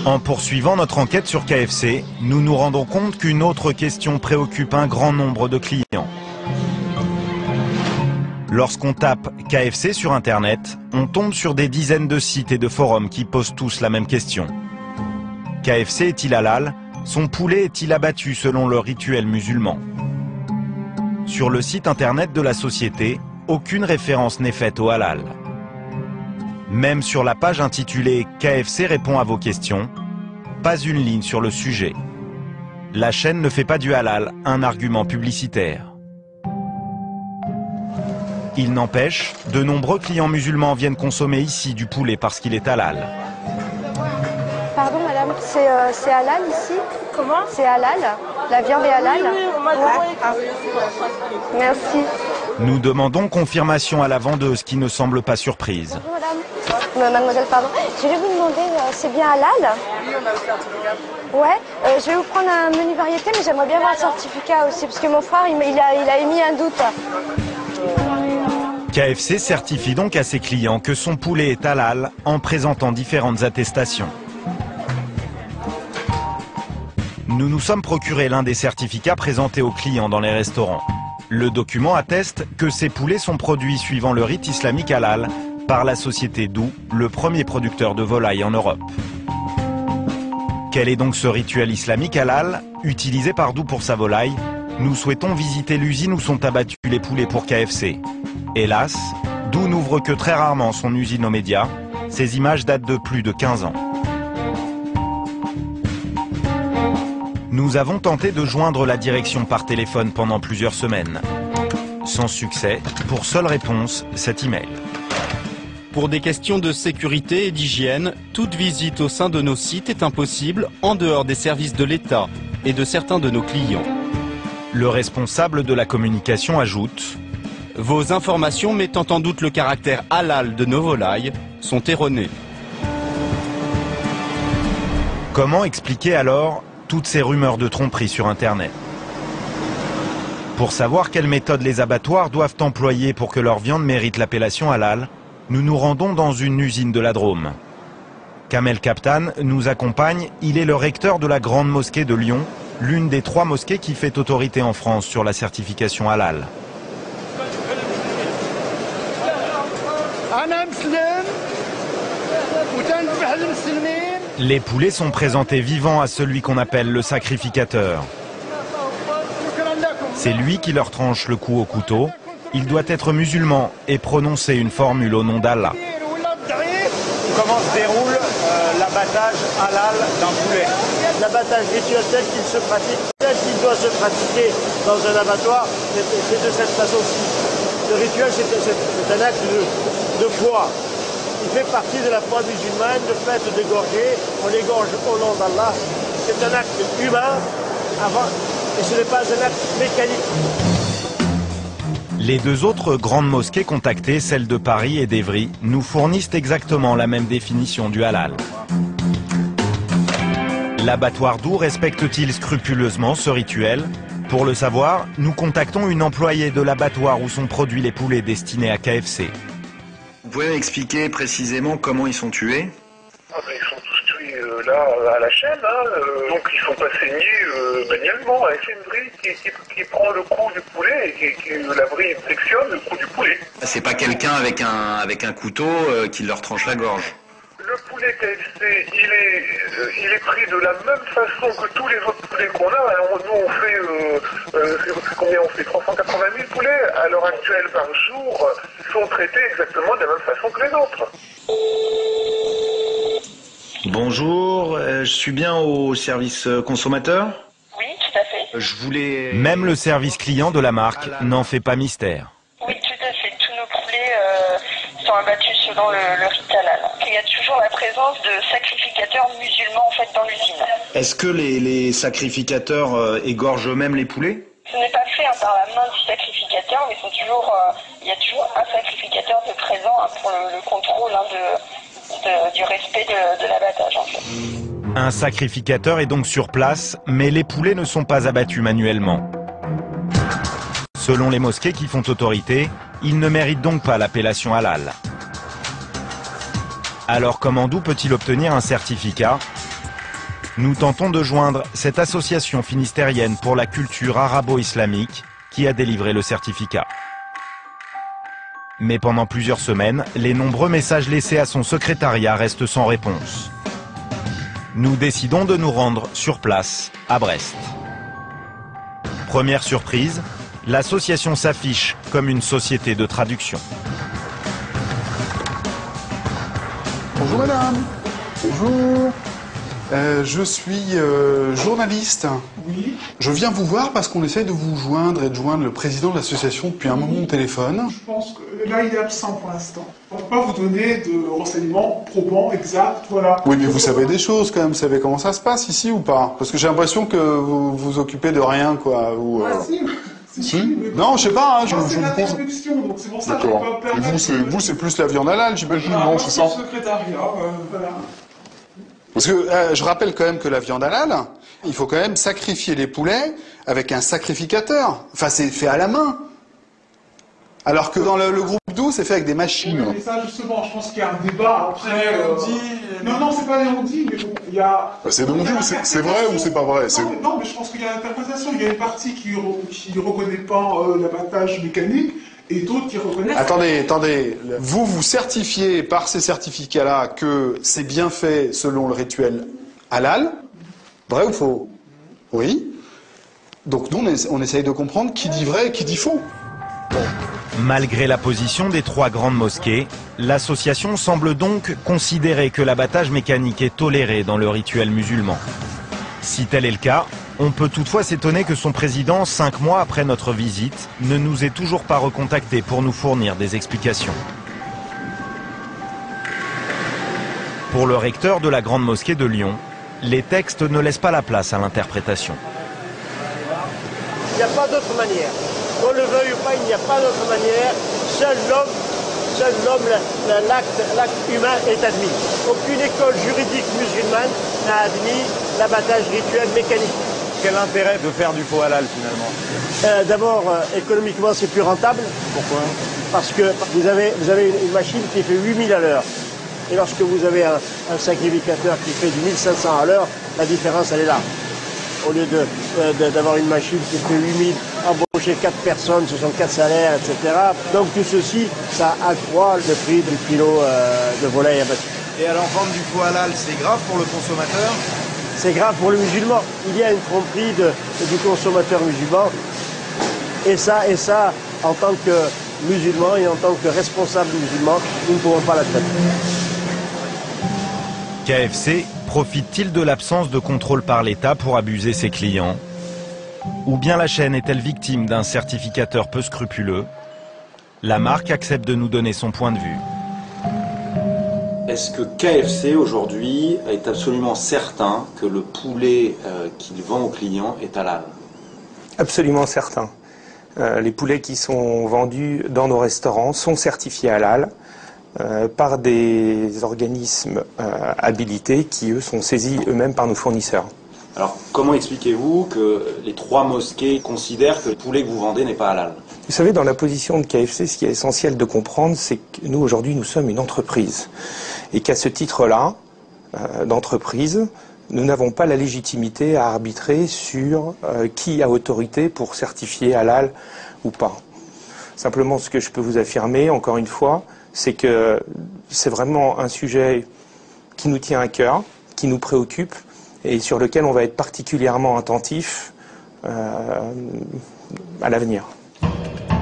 En poursuivant notre enquête sur KFC, nous nous rendons compte qu'une autre question préoccupe un grand nombre de clients. Lorsqu'on tape KFC sur Internet, on tombe sur des dizaines de sites et de forums qui posent tous la même question. KFC est-il halal? Son poulet est-il abattu selon le rituel musulman? Sur le site internet de la société, aucune référence n'est faite au halal. Même sur la page intitulée « KFC répond à vos questions », pas une ligne sur le sujet. La chaîne ne fait pas du halal un argument publicitaire. Il n'empêche, de nombreux clients musulmans viennent consommer ici du poulet parce qu'il est halal. Pardon madame, c'est halal ici? Comment? C'est halal? La viande est halal? Merci. Nous demandons confirmation à la vendeuse qui ne semble pas surprise. Bonjour madame. Mademoiselle, pardon. Je vais vous demander, c'est bien halal? Oui, on a le certificat. Ouais, je vais vous prendre un menu variété, mais j'aimerais bien avoir le certificat aussi, parce que mon frère, il a émis un doute. KFC certifie donc à ses clients que son poulet est halal en présentant différentes attestations. Nous nous sommes procuré l'un des certificats présentés aux clients dans les restaurants. Le document atteste que ces poulets sont produits suivant le rite islamique halal par la société Dou, le premier producteur de volaille en Europe. Quel est donc ce rituel islamique halal, utilisé par Dou pour sa volaille? Nous souhaitons visiter l'usine où sont abattus les poulets pour KFC. Hélas, Dou n'ouvre que très rarement son usine aux médias. Ces images datent de plus de 15 ans. Nous avons tenté de joindre la direction par téléphone pendant plusieurs semaines. Sans succès, pour seule réponse, cet email. Pour des questions de sécurité et d'hygiène, toute visite au sein de nos sites est impossible en dehors des services de l'État et de certains de nos clients. Le responsable de la communication ajoute: vos informations mettant en doute le caractère halal de nos volailles sont erronées. Comment expliquer alors toutes ces rumeurs de tromperie sur Internet? Pour savoir quelles méthodes les abattoirs doivent employer pour que leur viande mérite l'appellation halal, nous nous rendons dans une usine de la Drôme. Kamel Kaptan nous accompagne, il est le recteur de la Grande Mosquée de Lyon, l'une des 3 mosquées qui fait autorité en France sur la certification halal. Les poulets sont présentés vivants à celui qu'on appelle le sacrificateur. C'est lui qui leur tranche le cou au couteau. Il doit être musulman et prononcer une formule au nom d'Allah. Comment se déroule l'abattage halal d'un poulet? L'abattage rituel tel qu'il se pratique, tel qu'il doit se pratiquer dans un abattoir, c'est de cette façon-ci. Le rituel, c'est un acte de foi. Il fait partie de la foi musulmane, le fait d'égorger. On égorge au nom d'Allah. C'est un acte humain et ce n'est pas un acte mécanique. Les 2 autres grandes mosquées contactées, celles de Paris et d'Évry, nous fournissent exactement la même définition du halal. L'abattoir Dou respecte-t-il scrupuleusement ce rituel? Pour le savoir, nous contactons une employée de l'abattoir où sont produits les poulets destinés à KFC. Vous pouvez m'expliquer précisément comment ils sont tués? Ils sont tous tués là à la chaîne, donc ils sont pas saignés manuellement avec une vrille qui prend le cou du poulet et la vrille sectionne le cou du poulet. C'est pas quelqu'un avec un couteau qui leur tranche la gorge? Le poulet KFC, il est pris de la même façon que tous les autres poulets qu'on a. Alors, nous, on fait, combien on fait 380 000 poulets à l'heure actuelle par jour, sont traités exactement de la même façon que les autres. Bonjour, je suis bien au service consommateur? Oui, tout à fait. Je voulais... Même le service client de la marque n'en fait pas mystère. Oui, tout à fait. Tous nos poulets sont abattus selon le rite halal. Il y a toujours la présence de sacrificateurs musulmans en fait dans l'usine. Est-ce que les sacrificateurs égorgent eux-mêmes les poulets? Ce n'est pas fait par la main du sacrificateur, mais il y a toujours un sacrificateur de présent pour le contrôle du respect de l'abattage en fait. Un sacrificateur est donc sur place, mais les poulets ne sont pas abattus manuellement. Selon les mosquées qui font autorité, ils ne méritent donc pas l'appellation halal. Alors comment Dou peut-il obtenir un certificat? Nous tentons de joindre cette association finistérienne pour la culture arabo-islamique qui a délivré le certificat. Mais pendant plusieurs semaines, les nombreux messages laissés à son secrétariat restent sans réponse. Nous décidons de nous rendre sur place, à Brest. Première surprise, l'association s'affiche comme une société de traduction. Bonjour madame. Bonjour. Je suis journaliste. Oui. Je viens vous voir parce qu'on essaye de vous joindre et de joindre le président de l'association depuis un moment au téléphone. Je pense que là il est absent pour l'instant. On ne peut pas vous donner de renseignements probants, exacts, voilà. Oui, mais vous savez des choses quand même, vous savez comment ça se passe ici ou pas? Parce que j'ai l'impression que vous vous occupez de rien, quoi. Ou, Ah si, si non, je sais pas, hein, je c'est vous la pose... traduction, donc c'est pour ça que je D'accord. peux pas Et permettre... vous, c'est plus la viande halal, j'imagine, non, c'est ça? Le secrétariat, voilà. Parce que je rappelle quand même que la viande halal, il faut quand même sacrifier les poulets avec un sacrificateur. Enfin, c'est fait à la main. Alors que dans le groupe Doux, c'est fait avec des machines. Mais ça, justement, je pense qu'il y a un débat après... Non, c'est pas les on-dit, mais bon, il y a... C'est non dit, c'est vrai ou c'est pas vrai? Non, mais je pense qu'il y a l'interprétation. Il y a une partie qui ne reconnaît pas l'abattage mécanique et d'autres qui reconnaissent... Attendez. Vous certifiez par ces certificats-là que c'est bien fait selon le rituel halal. Vrai ou faux? Oui. Donc nous, on essaye de comprendre qui dit vrai et qui dit faux. Malgré la position des trois grandes mosquées, l'association semble donc considérer que l'abattage mécanique est toléré dans le rituel musulman. Si tel est le cas, on peut toutefois s'étonner que son président, 5 mois après notre visite, ne nous ait toujours pas recontacté pour nous fournir des explications. Pour le recteur de la Grande Mosquée de Lyon, les textes ne laissent pas la place à l'interprétation. Il n'y a pas d'autre manière. Qu'on le veuille ou pas, il n'y a pas d'autre manière. Seul l'homme, l'acte humain est admis. Aucune école juridique musulmane n'a admis l'abattage rituel mécanique. Quel intérêt de faire du faux halal finalement? D'abord, économiquement, c'est plus rentable. Pourquoi? Parce que vous avez une machine qui fait 8000 à l'heure. Et lorsque vous avez un sacrificateur qui fait du 1500 à l'heure, la différence, elle est là. Au lieu d'avoir une machine qui fait 8000, embaucher 4 personnes, ce sont 4 salaires, etc. Donc tout ceci, ça accroît le prix du kilo de volaille abattu. Et alors vendre du faux halal, c'est grave pour le consommateur? C'est grave pour le musulman. Il y a une tromperie du consommateur musulman. Et ça, en tant que musulman et en tant que responsable musulman, nous ne pouvons pas l'admettre. KFC profite-t-il de l'absence de contrôle par l'État pour abuser ses clients? Ou bien la chaîne est-elle victime d'un certificateur peu scrupuleux? La marque accepte de nous donner son point de vue. Est-ce que KFC aujourd'hui est absolument certain que le poulet qu'il vend aux clients est halal? Absolument certain. Les poulets qui sont vendus dans nos restaurants sont certifiés halal par des organismes habilités qui, eux, sont saisis eux-mêmes par nos fournisseurs. Alors, comment expliquez-vous que les 3 mosquées considèrent que le poulet que vous vendez n'est pas halal? Vous savez, dans la position de KFC, ce qui est essentiel de comprendre, c'est que nous, aujourd'hui, nous sommes une entreprise. Et qu'à ce titre-là, d'entreprise, nous n'avons pas la légitimité à arbitrer sur qui a autorité pour certifier halal ou pas. Simplement, ce que je peux vous affirmer, encore une fois, c'est que c'est vraiment un sujet qui nous tient à cœur, qui nous préoccupe et sur lequel on va être particulièrement attentif à l'avenir.